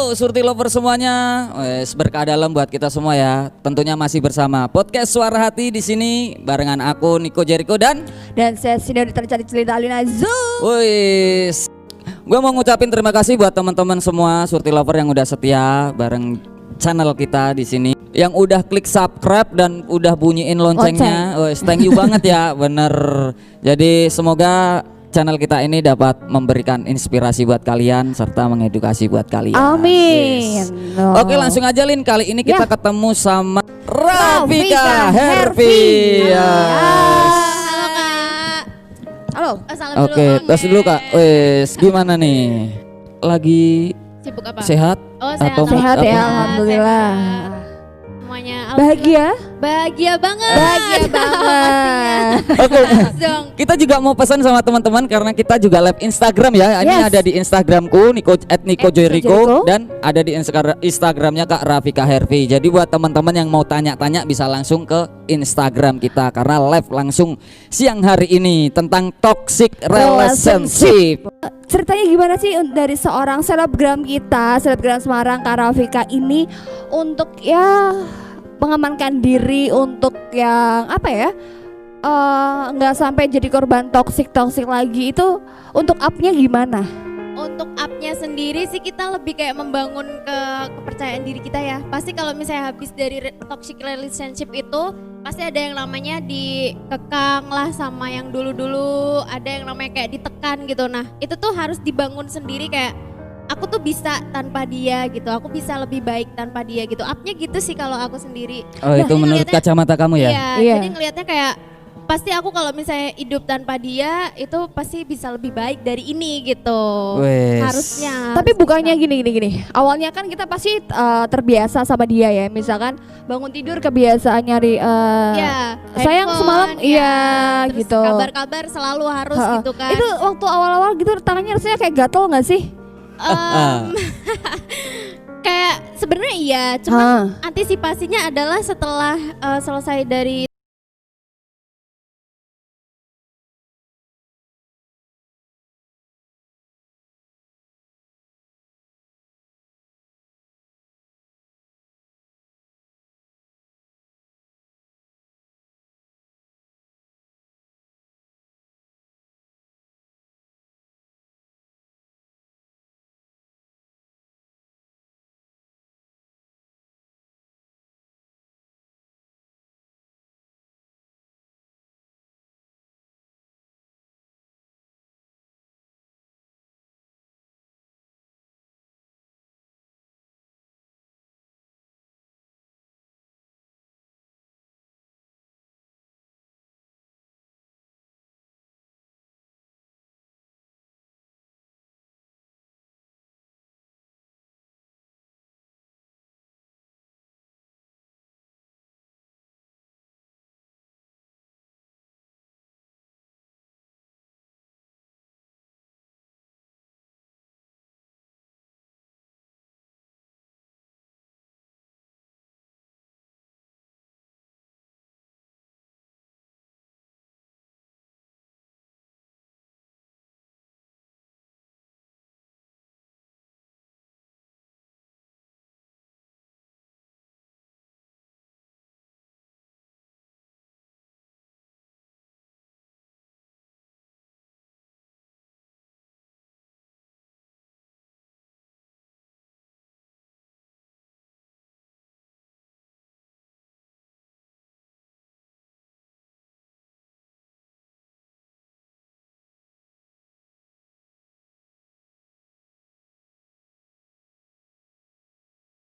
Halo Surti Lover semuanya, berkah dalam buat kita semua ya. Tentunya masih bersama podcast Suara Hati di sini barengan aku Nico Jericho dan saya Sinodi tercari cerita Alina Zoo. wis. Gue mau ngucapin terima kasih buat teman-teman semua Surti Lover yang udah setia bareng channel kita di sini, yang udah klik subscribe dan udah bunyiin loncengnya. Thank you banget ya, bener. Jadi semoga channel kita ini dapat memberikan inspirasi buat kalian serta mengedukasi buat kalian. Amin. Yes. Oke, langsung aja Lin, kali ini kita ketemu sama Rafika Herfi. Halo Kak. Halo. Salam Oke, tes dulu Kak. Wes, gimana nih? Lagi sibuk apa? sehat? Oh, sehat. Atau Sehat ya, apa? alhamdulillah. Semuanya Bahagia? Bahagia banget. Bahagia banget. Oke. Dong. Kita juga mau pesan sama teman-teman karena kita juga live Instagram ya. Ini Yes. ada di Instagramku Nico Jericho Jericho. dan ada di Instagramnya Kak Rafika Herfi. Jadi buat teman-teman yang mau tanya-tanya bisa langsung ke Instagram kita karena live langsung siang hari ini tentang toxic relationship. Ceritanya gimana sih dari seorang selebgram kita, selebgram Semarang Kak Rafika ini untuk ya mengamankan diri untuk yang apa ya, nggak sampai jadi korban toksik lagi, itu untuk up-nya gimana? Untuk up-nya sendiri sih kita lebih kayak membangun kepercayaan diri kita ya. Pasti kalau misalnya habis dari toxic relationship itu pasti ada yang namanya dikekang lah sama yang dulu-dulu, ada yang namanya kayak ditekan gitu. Nah itu tuh harus dibangun sendiri, kayak aku tuh bisa tanpa dia gitu, aku bisa lebih baik tanpa dia gitu. Up-nya gitu sih kalau aku sendiri. Oh, itu Jadi menurut ngeliatnya- kacamata kamu ya? Iya. Jadi ngelihatnya kayak pasti aku kalau misalnya hidup tanpa dia itu pasti bisa lebih baik dari ini gitu. Wes. Harusnya. Tapi bukannya gini. Awalnya kan kita pasti terbiasa sama dia ya. Misalkan bangun tidur kebiasaan nyari ya, sayang handphone, semalam, ya, iya terus gitu. Kabar-kabar selalu harus gitu kan. Itu waktu awal-awal gitu tangannya rasanya kayak gatel nggak sih? Kayak sebenarnya iya, cuman antisipasinya adalah setelah selesai dari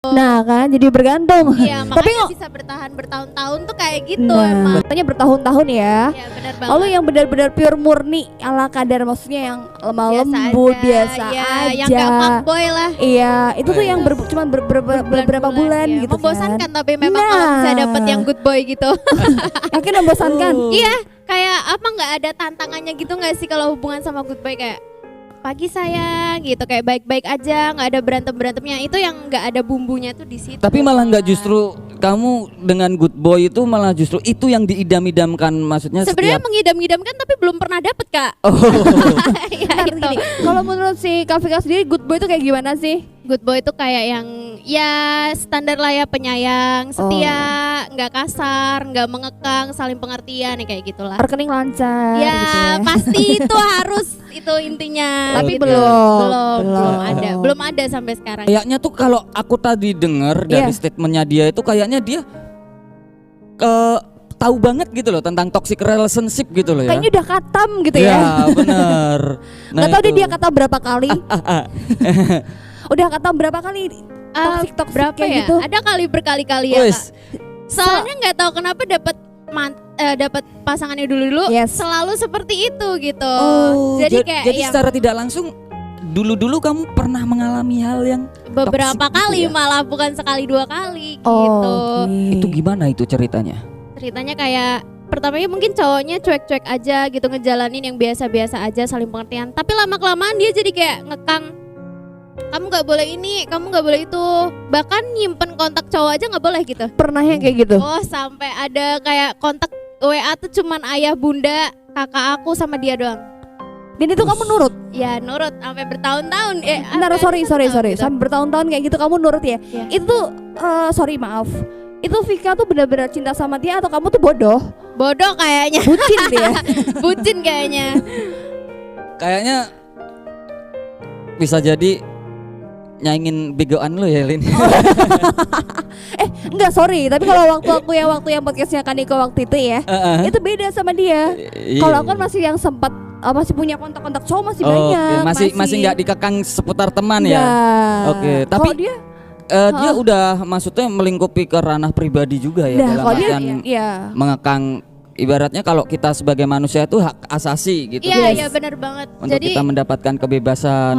Nah kan jadi bergantung. iya, Tapi makanya bisa bertahan bertahun-tahun tuh kayak gitu nah, emang. katanya bertahun-tahun ya. Iya benar banget. Lalu yang benar-benar pure murni ala kadar, maksudnya yang lemah lembut biasa iya, aja. yang gak fuckboy lah. Iya, itu tuh yang cuman beberapa bulan iya. gitu Membosankan kan. tapi memang kalau bisa dapet yang good boy gitu. Yakin membosankan? Iya, kayak apa nggak ada tantangannya gitu nggak sih kalau hubungan sama good boy, kayak pagi sayang gitu, kayak baik-baik aja, nggak ada berantem-berantemnya. Itu yang nggak ada bumbunya tuh di situ. Tapi malah nggak, justru kamu dengan good boy itu malah justru itu yang diidam-idamkan, maksudnya sebenarnya setiap mengidam-idamkan tapi belum pernah dapet Kak. Oh. Ya, Bentar, itu. gini, kalau menurut si Kak Vika sendiri good boy itu kayak gimana sih? Good boy itu kayak yang ya standar lah ya, penyayang, setia, nggak kasar, nggak mengekang, saling pengertian ya kayak gitulah. Rekening lancar Ya, gitu ya. pasti itu harus itu intinya. Tapi gitu. belum ada sampai sekarang. Kayaknya tuh kalau aku tadi dengar dari statementnya dia itu kayaknya dia tahu banget gitu loh tentang toxic relationship gitu loh ya. Kayaknya udah katam gitu ya. Ya benar. Nggak tahu itu. dia kata berapa kali. Udah kata berapa kali toxic Berapa kayak ya? gitu. Ada kali berkali-kali ya, Wis. Kak. Soalnya nggak tahu kenapa dapat pasangannya dulu selalu seperti itu gitu. Oh, jadi kayak jadi yang secara tidak langsung dulu kamu pernah mengalami hal yang beberapa toxic kali gitu ya? malah bukan sekali 2 kali gitu. oke. Itu gimana itu ceritanya? Ceritanya kayak pertamanya mungkin cowoknya cuek-cuek aja gitu, ngejalanin yang biasa-biasa aja, saling pengertian. Tapi lama-kelamaan dia jadi kayak ngekang, kamu nggak boleh ini, kamu nggak boleh itu. Bahkan nyimpen kontak cowok aja nggak boleh gitu. Pernah yang kayak gitu. Oh, sampai ada kayak kontak WA tuh cuman ayah, bunda, kakak aku sama dia doang. Dan itu kamu nurut. Ya nurut sampai bertahun-tahun. Bentar, sorry. Gitu. Sampai bertahun-tahun kayak gitu kamu nurut ya. Iya. Itu sorry maaf. Itu Vika tuh benar-benar cinta sama dia atau kamu tuh bodoh? Bodoh kayaknya. Bucin dia. Bucin kayaknya. Kayaknya bisa jadi nyaingin begoan lo ya Lin. Enggak, sorry, tapi kalau waktu yang podcastnya Kaniko waktu itu ya, itu beda sama dia. Iya. Kalau aku kan masih yang sempat masih punya kontak-kontak cowok masih Oke, banyak. masih nggak dikekang seputar teman ya. Nggak. Oke, tapi Kalau dia dia udah maksudnya melingkupi ke ranah pribadi juga ya dalam kalau dia artian iya. mengekang, ibaratnya kalau kita sebagai manusia itu hak asasi gitu. Iya, Yes. iya benar banget. Untuk Jadi kita mendapatkan kebebasan.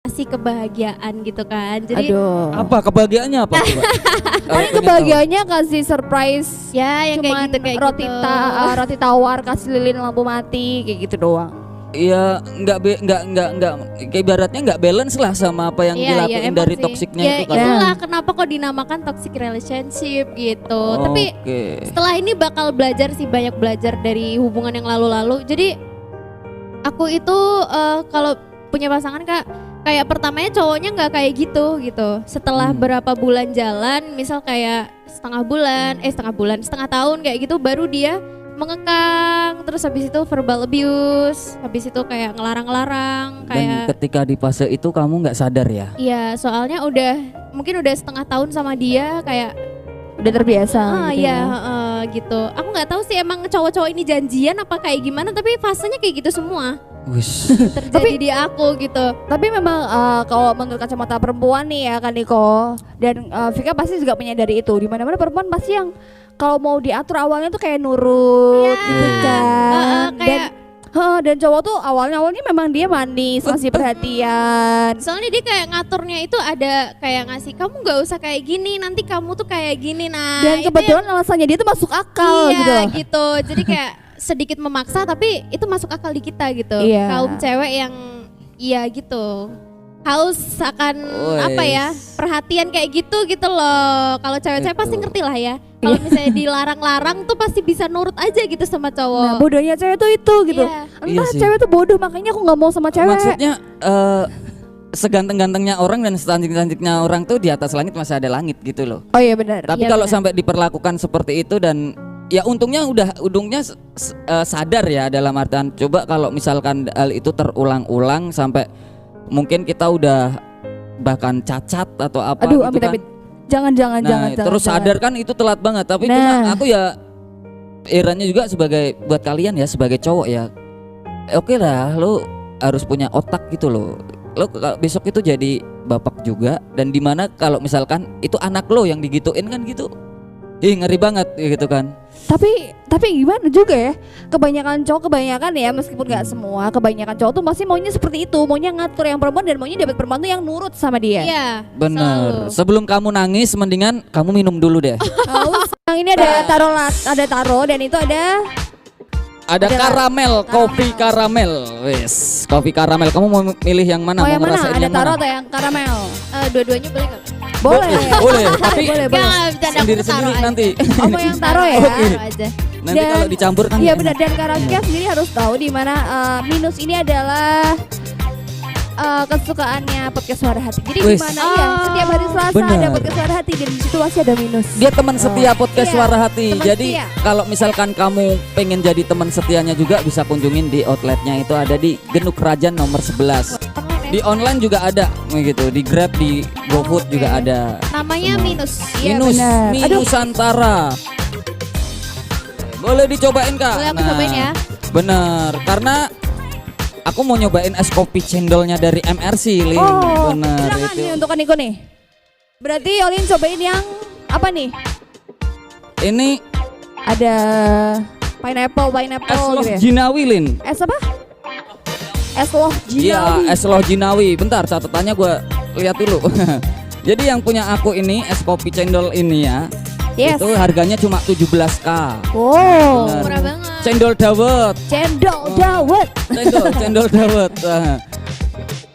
kasih kebahagiaan gitu kan. Jadi Aduh. Apa kebahagiaannya apa? coba? Paling kebahagiaannya kasih surprise. ya yang Cuman kayak roti gitu. roti tawar, kasih lilin lampu mati kayak gitu doang. Iya, nggak kayak ibaratnya nggak balance lah sama apa yang dilakuin emang dari sih. toksiknya Ya, itu kan. itulah kenapa kok dinamakan toxic relationship gitu. Tapi Oke. setelah ini bakal belajar sih, banyak belajar dari hubungan yang lalu-lalu. Jadi aku itu kalau punya pasangan Kak, kayak pertamanya cowoknya nggak kayak gitu. Setelah berapa bulan jalan, misal kayak setengah tahun kayak gitu, baru dia mengekang, terus habis itu verbal abuse, habis itu kayak ngelarang-larang, Dan kayak ketika di fase itu kamu nggak sadar ya? iya, soalnya mungkin udah setengah tahun sama dia, kayak Udah terbiasa gitu iya, ya. gitu. Aku nggak tahu sih emang cowok-cowok ini janjian apa kayak gimana, tapi fasenya kayak gitu semua Wis. terjadi di aku gitu. Tapi memang kalau menurut kacamata perempuan nih ya kan Niko dan Vika pasti juga menyadari itu. Di mana-mana perempuan pasti yang kalau mau diatur awalnya tuh kayak nurut Iya. gitu kan. Kayak Dan cowok tuh awalnya memang dia manis, ngasih perhatian. soalnya dia kayak ngaturnya itu ada kayak ngasih, kamu nggak usah kayak gini, nanti kamu tuh kayak gini. Nah, Dan itu kebetulan alasannya dia tuh masuk akal iya, gitu loh. gitu. Jadi kayak sedikit memaksa tapi itu masuk akal di kita gitu. Iya. Kaum cewek yang iya gitu. Haus akan apa ya? Wes. perhatian kayak gitu loh. Kalau cewek-cewek Gitu. pasti ngerti lah ya. Kalau misalnya dilarang-larang tuh pasti bisa nurut aja gitu sama cowok. Nah, bodohnya cewek tuh itu gitu. Iya. Entah Iya sih. cewek tuh bodoh makanya aku nggak mau sama cewek. Maksudnya seganteng-gantengnya orang dan secantik-cantiknya orang tuh di atas langit masih ada langit gitu loh. Oh iya benar. Tapi Iya, kalau benar. sampai diperlakukan seperti itu dan ya untungnya sadar ya dalam artian coba kalau misalkan hal itu terulang-ulang sampai mungkin kita udah bahkan cacat atau apa Aduh, gitu amit kan. amit. Jangan. Nah, terus sadar kan itu telat banget tapi Nah. cuma aku ya eranya juga sebagai buat kalian ya sebagai cowok ya. Oke lah, lo harus punya otak gitu loh. Lo besok itu jadi bapak juga dan dimana kalau misalkan itu anak lo yang digituin kan gitu. Ngeri banget gitu kan. Tapi gimana juga ya? Kebanyakan ya meskipun nggak semua, kebanyakan cowok tuh masih maunya seperti itu, maunya ngatur yang perempuan dan maunya dapat perempuan tuh yang nurut sama dia. Iya. Bener. selalu. Sebelum kamu nangis mendingan kamu minum dulu deh. Yang ini ada taro dan itu ada Ada Ada karamel, kopi karamel. Wes, kopi karamel. Kamu mau milih yang mana? oh yang mana? ngerasain Ada yang taro mana? atau yang karamel? Dua-duanya boleh nggak? Boleh. Boleh, tapi boleh. Nggak, bercanda, aku sendiri-sendiri taruh aja. nanti. Oh mau yang taro ya? Oke. Taruh aja. Nanti Dan- kalau dicampur kan. Iya enak. benar dan Karafika sendiri harus tahu di mana minus ini adalah kesukaannya podcast Suara Hati. Jadi Wis. di mana ya setiap hari Selasa Benar. ada podcast Suara Hati dan di situ pasti ada minus. Dia teman setia podcast Iya, Suara Hati. teman Jadi setia. kalau misalkan kamu pengen jadi teman setianya juga bisa kunjungin di outletnya itu ada di Genuk Rajan nomor 11. Di online juga ada gitu, di Grab, di GoFood Oke. juga ada. Namanya Semua. minus. Iya, Minus, benar. Aduh. Minusantara. Boleh dicobain Kak. Boleh aku cobain ya. Bener, karena aku mau nyobain es kopi cendolnya dari MRC, Lin. Oh, Bener silakan itu. nih untuk Niko nih. Berarti Olin cobain yang apa nih? Ini Ada pineapple es loh gitu ya. jinawi, Lin. Es apa? Es loh Iya, jinawi. es loh jinawi. Bentar, catatannya gue lihat dulu. Jadi yang punya aku ini es kopi cendol ini ya. Yes. Itu harganya cuma 17.000. Wow. Benar. Murah banget. Cendol dawet. Cendol dawet. Cendol dawet.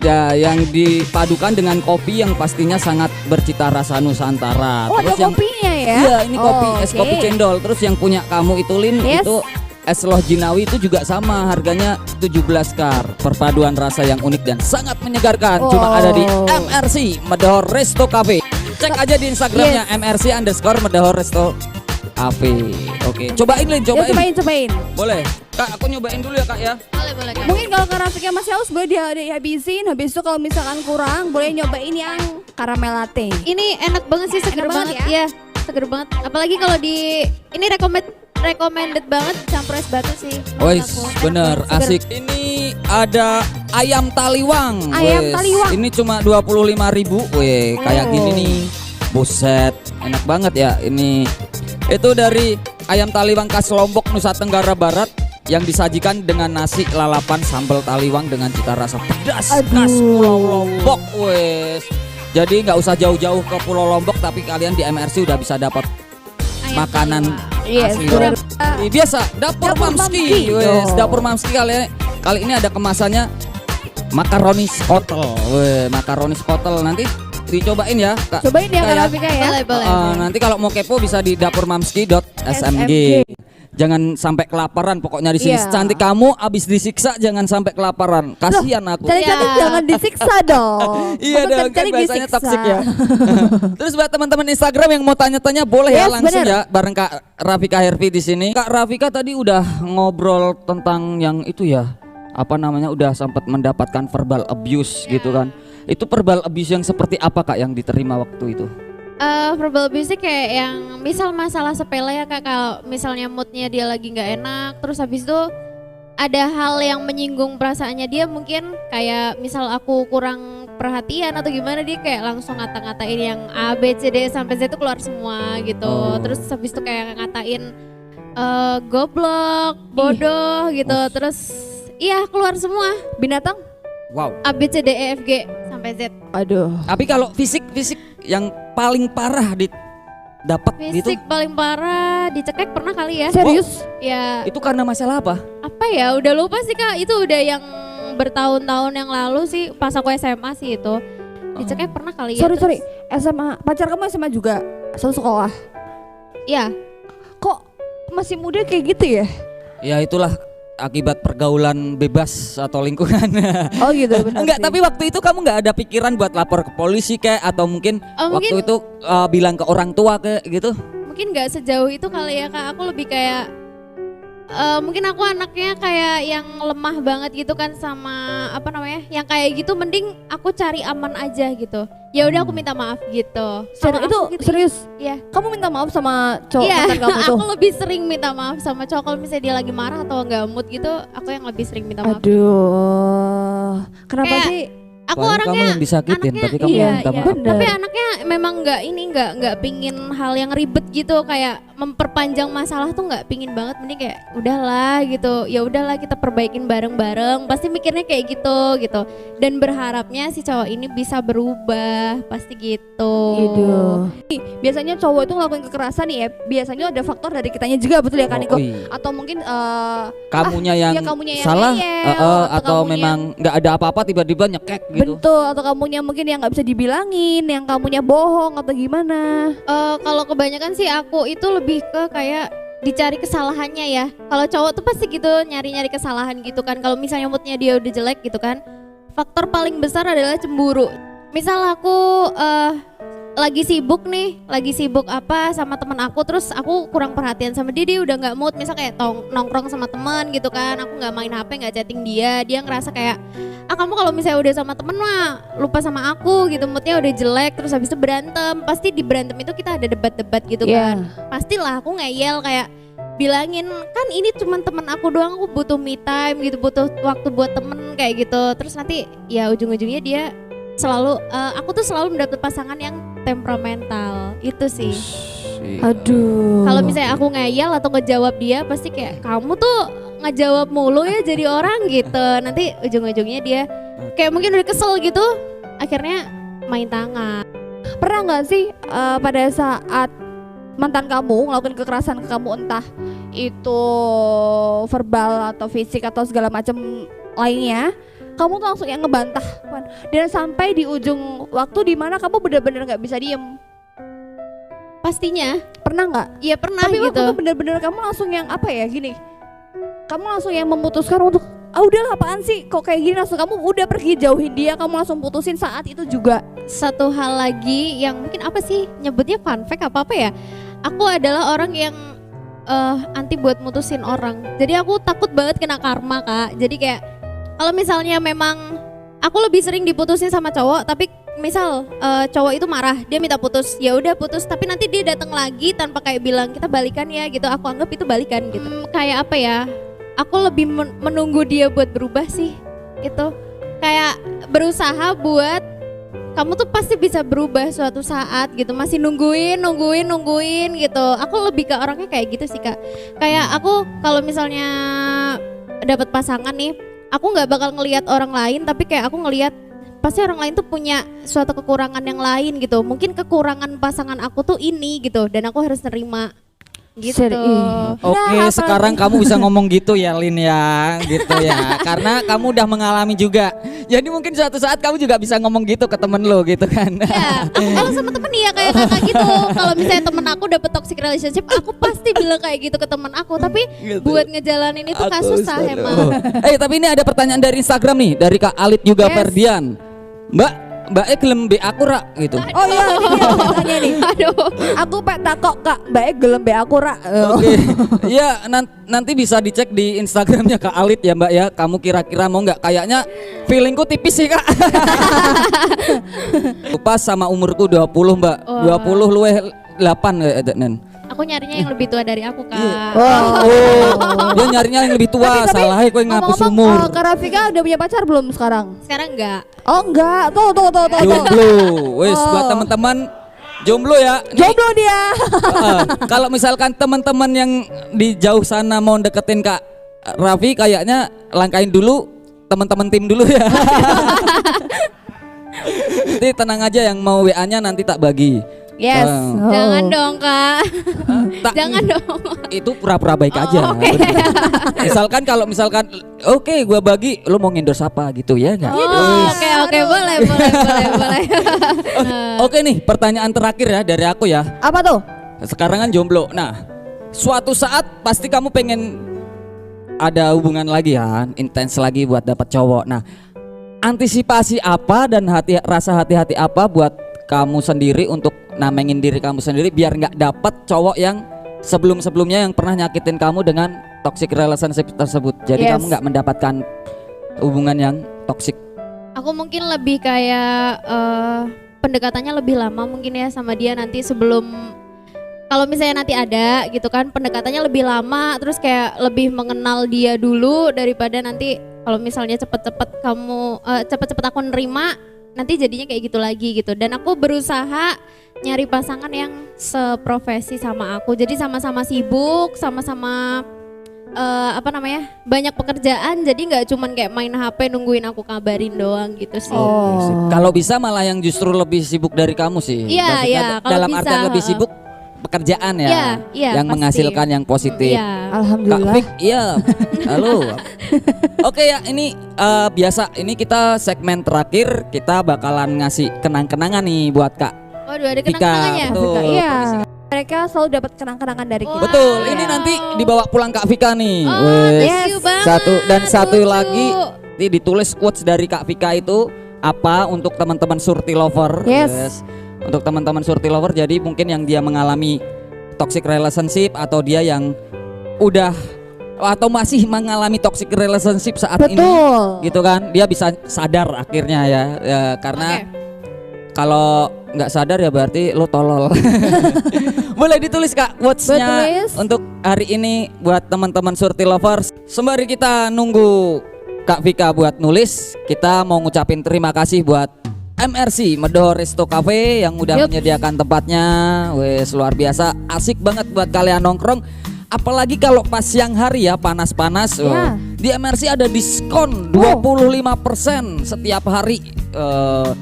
Ya, yang dipadukan dengan kopi yang pastinya sangat bercita rasa Nusantara. Oh, ada Terus yang kopinya ya? iya, ini kopi, Oh, es oke. kopi cendol. Terus yang punya kamu itu Lin, Yes. itu es loh jinawi itu juga sama, harganya 17.000. Perpaduan rasa yang unik dan sangat menyegarkan. Cuma ada di Oh. MRC Medahor Resto Cafe. Cek aja di Instagramnya MRC_Medahor Resto Cafe. Oke, cobain Lin, Ya, cobain. Boleh. Kak, aku nyobain dulu ya Kak ya. Boleh Kak. Mungkin kalau Karafika masih haus boleh dihabisin. Habis itu kalau misalkan kurang boleh nyobain yang karamel latte. Ini enak banget sih, seger Enak banget banget ya. Seger banget. Apalagi kalau di ini recommended banget campur es batu sih. menurut Wes, aku. Enak bener, banget, seger. asik. Ini ada ayam taliwang. Ayam Wes, taliwang. Ini cuma 25.000. Weh, kayak Oh. gini nih. Buset, enak banget ya ini. Itu dari ayam taliwang khas Lombok, Nusa Tenggara Barat yang disajikan dengan nasi lalapan sambal taliwang dengan cita rasa pedas khas Pulau Lombok. Wes. Jadi nggak usah jauh-jauh ke Pulau Lombok tapi kalian di MRC udah bisa dapat Ayam makanan taliwang. Yes, asli udah. Lombok. Biasa dapur Dapur Mamski. Mamski. Wes, Yo. dapur Mamski kali ini ada kemasannya makaroni skotel. Weh, makaroni skotel nanti dicobain ya Kak. Cobain ya Kak, Karafika ya. Boleh. Nanti kalau mau kepo bisa di dapurmamski.smg. SMG. Jangan sampai kelaparan pokoknya di sini. Iya. Secantik kamu abis disiksa jangan sampai kelaparan. Kasihan aku. Cantik-cantik Ya. jangan disiksa dong. Iya Untuk dong, kan cantik-cantik bahasanya disiksa. toksik ya. Terus buat teman-teman Instagram yang mau tanya-tanya boleh ya Yes, langsung bener. ya bareng Kak Rafika Hervi di sini. Kak Rafika tadi udah ngobrol tentang yang itu ya. Apa namanya udah sempat mendapatkan verbal abuse gitu kan. Itu verbal abuse yang seperti apa Kak yang diterima waktu itu? Verbal abuse sih kayak yang misal masalah sepele ya Kak, kalau misalnya moodnya dia lagi nggak enak, terus habis itu ada hal yang menyinggung perasaannya dia, mungkin kayak misal aku kurang perhatian atau gimana, dia kayak langsung ngata-ngatain yang A, B, C, D sampai Z itu keluar semua gitu. Oh. Terus habis itu kayak ngatain goblok, bodoh gitu. Terus iya keluar semua Binatang? Wow. A, B, C, D, E, F, G sampai Z. Aduh. Tapi kalau fisik yang paling parah dapat gitu, Fisik paling parah dicekek pernah kali ya? Serius? Ya itu karena masalah apa? apa ya, udah lupa sih Kak, itu udah yang bertahun-tahun yang lalu sih, pas aku SMA sih itu. Dicekek pernah kali ya. Sorry, SMA, pacar kamu SMA juga? Satu sekolah? Iya. Kok masih muda kayak gitu ya? Ya itulah akibat pergaulan bebas atau lingkungan. Oh gitu, benar. Enggak, sih. tapi waktu itu kamu nggak ada pikiran buat lapor ke polisi kayak atau mungkin waktu mungkin- itu bilang ke orang tua kayak gitu? Mungkin nggak sejauh itu kali ya Kak. Aku lebih kayak mungkin aku anaknya kayak yang lemah banget gitu kan sama apa namanya? Yang kayak gitu mending aku cari aman aja gitu. Ya udah aku minta maaf gitu. Kalau Itu aku gitu, serius? Iya. Kamu minta maaf sama cowok Iya, mantan kamu tuh? aku lebih sering minta maaf sama cowok kalau misalnya dia lagi marah atau nggak mood gitu, aku yang lebih sering minta maaf. Aduh, kenapa Kayak- sih? Aku Soalnya orangnya kamu yang disakitin anaknya- tapi kamu iya, yang minta iya. maaf. Bener. tapi anaknya memang nggak pingin hal yang ribet gitu, kayak memperpanjang masalah tuh nggak pingin banget, mending kayak udahlah gitu, ya udahlah kita perbaikin bareng-bareng, pasti mikirnya kayak gitu dan berharapnya si cowok ini bisa berubah, pasti gitu. Nih, biasanya cowok itu ngelakuin kekerasan nih ya, biasanya ada faktor dari kitanya juga, betul ya kan Niko? Oh, iya. Atau mungkin Kamunya yang ya kamunya yang salah ngeyel, atau kamunya memang nggak ada apa-apa tiba-tiba nyekek gitu. betul, atau kamunya mungkin yang nggak bisa dibilangin, yang kamunya bohong atau gimana? Kalau kebanyakan sih aku itu lebih ke kayak dicari kesalahannya ya. Kalau cowok tuh pasti gitu nyari-nyari kesalahan gitu kan. Kalau misalnya moodnya dia udah jelek gitu kan, faktor paling besar adalah cemburu. Misal aku lagi sibuk apa sama teman aku, terus aku kurang perhatian sama dia udah nggak mood, misal kayak nongkrong sama teman gitu kan, aku nggak main HP, nggak chatting dia ngerasa kayak kamu kalau misalnya udah sama temen mah lupa sama aku gitu, moodnya udah jelek, terus habis itu berantem, pasti di berantem itu kita ada debat-debat gitu Iya. kan, pastilah aku ngeyel kayak bilangin kan ini cuma temen aku doang, aku butuh me time gitu, butuh waktu buat temen kayak gitu, terus nanti ya ujung-ujungnya dia selalu aku tuh selalu mendapat pasangan yang temperamental itu sih. Aduh. Kalau misalnya aku ngeyel atau ngejawab dia pasti kayak kamu tuh ngejawab mulu ya jadi orang gitu. Nanti ujung-ujungnya dia kayak mungkin udah kesel gitu, akhirnya main tangan. Pernah nggak sih pada saat mantan kamu ngelakuin kekerasan ke kamu, entah itu verbal atau fisik atau segala macam lainnya, kamu tuh langsung yang ngebantah kan? Dan sampai di ujung waktu di mana kamu benar-benar nggak bisa diem? Pastinya, Pernah nggak? iya pernah Tapi waktu gitu. itu benar-benar kamu langsung yang apa ya gini? Kamu langsung yang memutuskan untuk udahlah apaan sih kok kayak gini, langsung kamu udah pergi jauhin dia, kamu langsung putusin saat itu juga. Satu hal lagi yang mungkin apa sih nyebutnya fun fact apa ya? Aku adalah orang yang anti buat mutusin orang. Jadi aku takut banget kena karma Kak. Jadi kayak kalau misalnya memang aku lebih sering diputusin sama cowok, tapi misal cowok itu marah, dia minta putus, ya udah putus, tapi nanti dia datang lagi tanpa kayak bilang kita balikan ya gitu, aku anggap itu balikan gitu. Kayak apa ya? Aku lebih menunggu dia buat berubah sih. Itu kayak berusaha buat kamu tuh pasti bisa berubah suatu saat gitu, masih nungguin gitu. Aku lebih ke orangnya kayak gitu sih Kak. Kayak aku kalau misalnya dapat pasangan nih, aku nggak bakal ngelihat orang lain, tapi kayak aku ngelihat pasti orang lain tuh punya suatu kekurangan yang lain gitu. Mungkin kekurangan pasangan aku tuh ini gitu, dan aku harus nerima gitu. Oke, Nah, sekarang kamu bisa ngomong gitu ya Lin ya, gitu ya. Karena kamu udah mengalami juga. Jadi mungkin suatu saat kamu juga bisa ngomong gitu ke temen lo gitu kan. Ya, kalau sama temen ya kayak kakak gitu. Kalau misalnya temen aku dapet toxic relationship, aku pasti bilang kayak gitu ke temen aku. Tapi Gitu. buat ngejalanin itu kan susah emang. Tapi ini ada pertanyaan dari Instagram nih, dari Kak Alit juga Yes. Ferdian. Mbak gelem be aku rak gitu. Oh iya, ini dia pertanyaannya nih. Aduh. Aku pek takok Kak, baik gelem be aku rak. Oke, ya nanti bisa dicek di Instagramnya Kak Alit ya Mbak ya. Kamu kira-kira mau nggak? Kayaknya feelingku tipis sih Kak. Pas sama umurku 20 Mbak, Wah. 20 luweh 8 Nen. Aku nyarinya yang lebih tua dari aku Kak. Oh, dia nyarinya yang lebih tua, salah kowe ngapus umur. Kak Rafika udah punya pacar belum sekarang? Sekarang enggak. Oh enggak, tuh. Jomblo, wes buat teman-teman jomblo ya. Nih, Jomblo dia. kalau misalkan teman-teman yang di jauh sana mau deketin Kak Raffi, kayaknya langkain dulu teman-teman tim dulu ya. Nanti tenang aja, yang mau WA-nya nanti tak bagi. Yes. Oh. Jangan dong Kak. Tak, Jangan dong. itu pura-pura baik aja. oke. Misalkan kalau oke gue bagi, lu mau endorse apa gitu ya nggak? Oh, oke boleh. Oke nih pertanyaan terakhir ya dari aku ya. Apa tuh? Sekarang kan jomblo. Nah, suatu saat pasti kamu pengen ada hubungan lagi ya, intens lagi buat dapat cowok. Nah, antisipasi apa dan rasa hati-hati apa buat kamu sendiri untuk namengin diri kamu sendiri biar nggak dapat cowok yang sebelumnya yang pernah nyakitin kamu dengan toxic relationship tersebut. Jadi Yes. kamu nggak mendapatkan hubungan yang toxic. Aku mungkin lebih kayak pendekatannya lebih lama mungkin ya sama dia nanti sebelum, kalau misalnya nanti ada gitu kan, pendekatannya lebih lama, terus kayak lebih mengenal dia dulu daripada nanti kalau misalnya cepet-cepet aku nerima, nanti jadinya kayak gitu lagi gitu. Dan aku berusaha nyari pasangan yang seprofesi sama aku, jadi sama-sama sibuk, sama-sama banyak pekerjaan, jadi nggak cuman kayak main HP nungguin aku kabarin doang gitu sih. Oh. Kalau bisa malah yang justru lebih sibuk dari kamu sih. Iya, Maksudnya iya, kalau dalam bisa, artian lebih sibuk pekerjaan ya, Iya, yang pasti. menghasilkan yang positif. Iya. Kak Alhamdulillah. Fik, iya. Halo. Oke ya, ini biasa. Ini kita segmen terakhir, kita bakalan ngasih kenang-kenangan nih buat Kak Waduh, ada Vika. kenang-kenangannya. Betul. Iya. Mereka selalu dapat kenang-kenangan dari kita. Betul. Wow. Ini nanti dibawa pulang Kak Vika nih. Oh, Wes. thank you banget. Satu Lucu. lagi, ini ditulis quotes dari Kak Vika itu apa untuk teman-teman Surti Lover. Yes. Untuk teman-teman Surti Lover, jadi mungkin yang dia mengalami toxic relationship atau dia yang udah atau masih mengalami toxic relationship saat ini Betul. gitu kan, dia bisa sadar akhirnya ya, karena Oke. kalau nggak sadar ya berarti lo tolol. Boleh ditulis Kak quotes-nya Betulis. untuk hari ini buat teman-teman Surti Lovers. Sembari kita nunggu Kak Vika buat nulis, kita mau ngucapin terima kasih buat MRC Medoh Resto Cafe yang udah Yup. menyediakan tempatnya. Wes luar biasa, asik banget buat kalian nongkrong. Apalagi kalau pas siang hari ya, panas-panas. Ya. Di MRC ada diskon 25% setiap hari.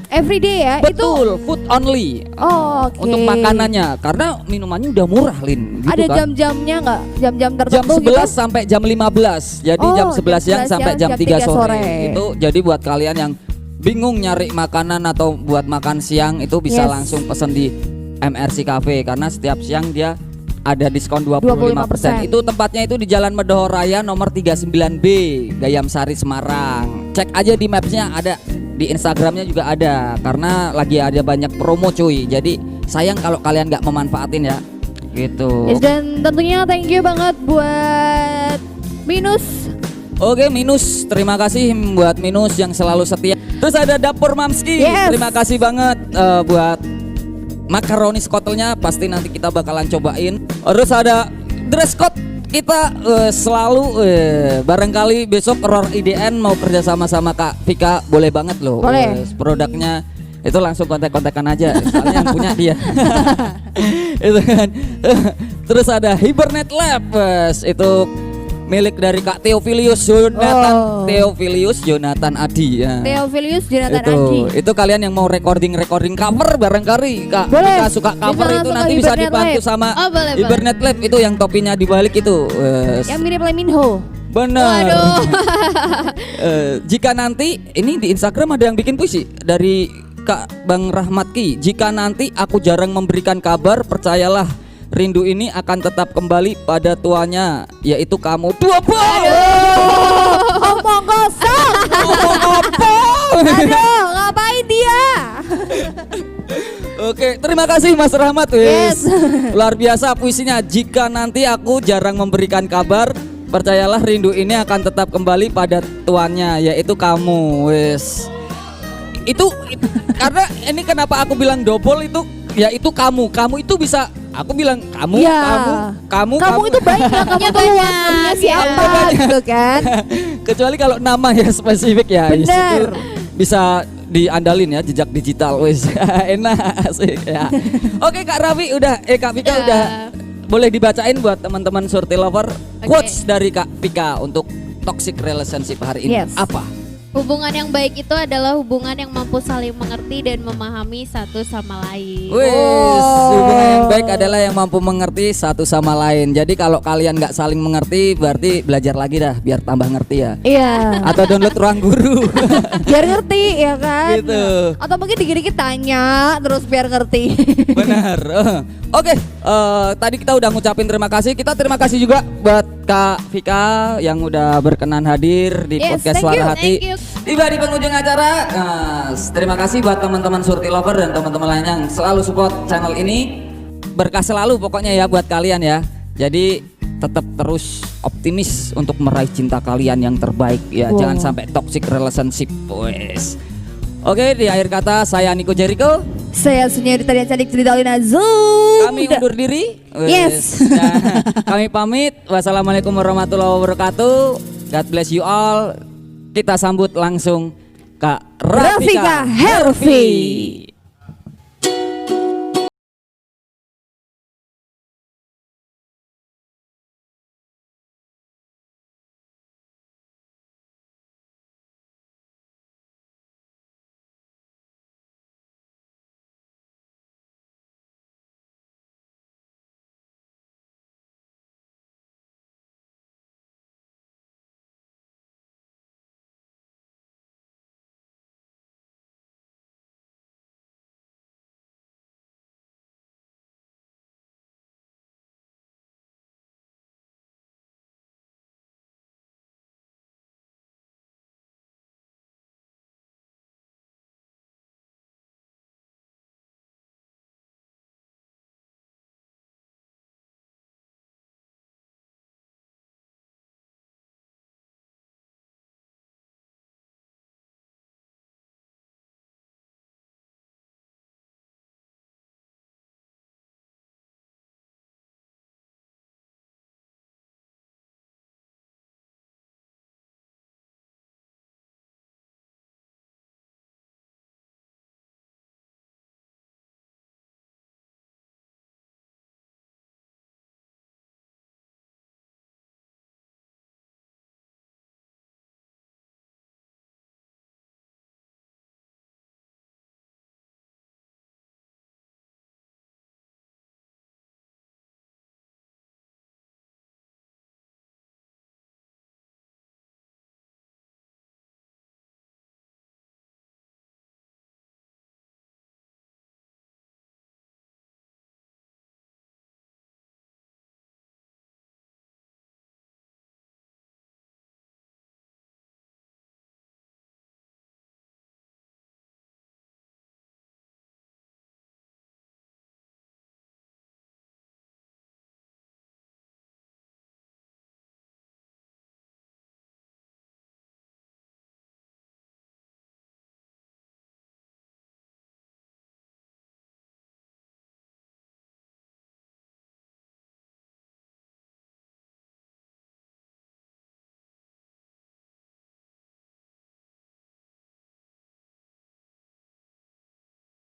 Everyday ya. Itu. Betul, food only. Oh, oke. Untuk makanannya, karena minumannya udah murah Lin. Gitu Ada kan. jam-jamnya nggak? Jam-jam Jam tertentu 11 gitu? sampai jam 15. Jadi Oh, jam 11 siang jam 11 sampai jam siang, 3 jam 3 sore. sore. Itu jadi buat kalian yang bingung nyari makanan atau buat makan siang itu bisa Yes. langsung pesen di MRC Cafe karena setiap siang dia ada diskon 25%. 25%. Itu tempatnya itu di Jalan Medoh Raya nomor 39B, Gayam Sari Semarang. Cek aja di mapsnya, ada di Instagramnya juga ada karena lagi ada banyak promo cuy. Jadi sayang kalau kalian nggak memanfaatin ya. Gitu. Yes, dan tentunya thank you banget buat Minus. Oke Minus, terima kasih buat Minus yang selalu setia. Terus ada Dapur Mamski, Yes. terima kasih banget buat makaroni skotelnya, pasti nanti kita bakalan cobain. Terus ada dress code kita selalu barangkali besok Roar IDN mau kerja sama Kak Vika, boleh banget loh. Boleh. Produknya itu langsung kontak-kontakan aja, soalnya yang punya dia. Itu kan. Terus ada Hibernate Lab, itu milik dari Kak Theophilius Jonathan, Oh. Theophilius Jonathan Adi ya. Theophilius Jonathan itu, Adi. itu kalian yang mau recording cover barangkali Kak Boleh. Vika suka Bisa cover itu langsung nanti ke bisa Hibernate dibantu Lab. sama Oh, boleh, Hibernate Lab itu yang topinya dibalik itu. Yang mirip Leminho. Benar. Waduh. Jika nanti ini di Instagram ada yang bikin puisi dari Kak Bang Rahmatki. Jika nanti aku jarang memberikan kabar, percayalah rindu ini akan tetap kembali pada tuanya, yaitu kamu. Omong kosong. Ngomong apa? Aduh, ngapain dia? Oke, terima kasih Mas Rahmat. Wes. Yes. Luar biasa puisinya. Jika nanti aku jarang memberikan kabar, percayalah rindu ini akan tetap kembali pada tuannya, yaitu kamu. Wes. Itu karena ini kenapa aku bilang double itu, yaitu kamu. Kamu itu bisa aku bilang kamu, Iya. kamu Itu baik lah, kamu Punya tuh banyak, punya siapa ya. gitu kan? Kecuali kalau nama ya spesifik ya. Bener. Itu bisa diandalin ya jejak digital wes. Enak sih ya. Oke Kak Raffi udah Kak Vika Udah. udah boleh dibacain buat teman-teman Surti Lover Oke. quotes dari Kak Vika untuk toxic relationship hari ini. Yes. Apa? Hubungan yang baik itu adalah hubungan yang mampu saling mengerti dan memahami satu sama lain. Wes, hubungan yang baik adalah yang mampu mengerti satu sama lain. Jadi kalau kalian nggak saling mengerti, berarti belajar lagi dah biar tambah ngerti ya. Iya. Atau download Ruang Guru. Biar ngerti ya kan. Gitu. Atau mungkin dikit-dikit tanya terus biar ngerti. Benar. Oke, tadi kita udah ngucapin terima kasih. Kita terima kasih juga buat Kak Vika yang udah berkenan hadir di Yes, podcast thank Suara you, Hati. thank you. Tiba di penghujung acara. Terima kasih buat teman-teman Surti Lover dan teman-teman lain yang selalu support channel ini. Berkah selalu pokoknya ya buat kalian ya. Jadi tetap terus optimis untuk meraih cinta kalian yang terbaik ya. Wow. Jangan sampai toxic relationship, wes. Oke, di akhir kata saya Nico Jericho. Saya Sunyanita Dian Cantik Cerita Zoom. Kami undur diri. Yes. Nah, kami pamit. Wassalamualaikum warahmatullahi wabarakatuh. God bless you all. Kita sambut langsung Kak Rafika Hervi.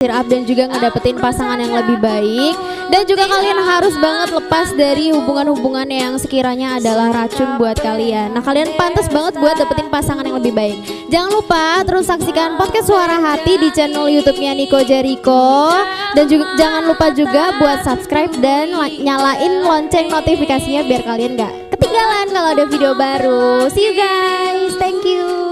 Up dan juga ngedapetin pasangan yang lebih baik, dan juga kalian harus banget lepas dari hubungan-hubungan yang sekiranya adalah racun buat kalian. Nah, kalian pantas banget buat dapetin pasangan yang lebih baik. Jangan lupa terus saksikan podcast Suara Hati di channel YouTube-nya Nico Jericho, dan juga jangan lupa juga buat subscribe dan nyalain lonceng notifikasinya biar kalian gak ketinggalan kalau ada video baru. See you guys, thank you.